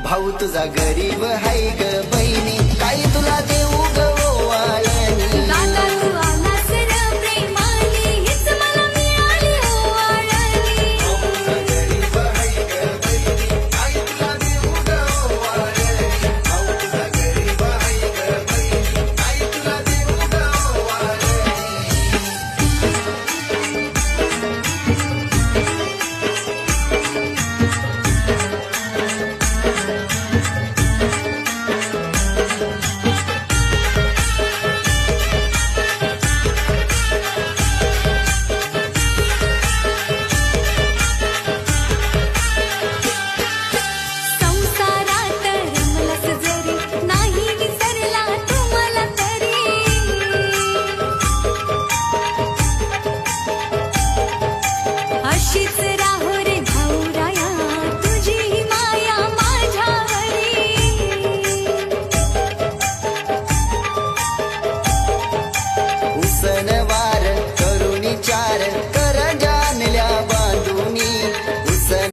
भाऊ तुझा गरीब हाय ग बहिणी, काय तुला देऊ ग ओवाळणी. दादा तू आलास र प्रेमाने, हीच मला मिळाली ओवाळणी. भाऊ तुझा गरीब हाय ग बहिणी, काय तुला देऊ ग ओवाळणी. भाऊ तुझा गरीब हाय ग बहिणी, काय तुला देऊ ग ओवाळणी. संसारात रमलास जरी, नाही विसरला तू मला तरी. अशीच राहो रे भाऊराया, तुझी ही माया माझ्यावरी. उसन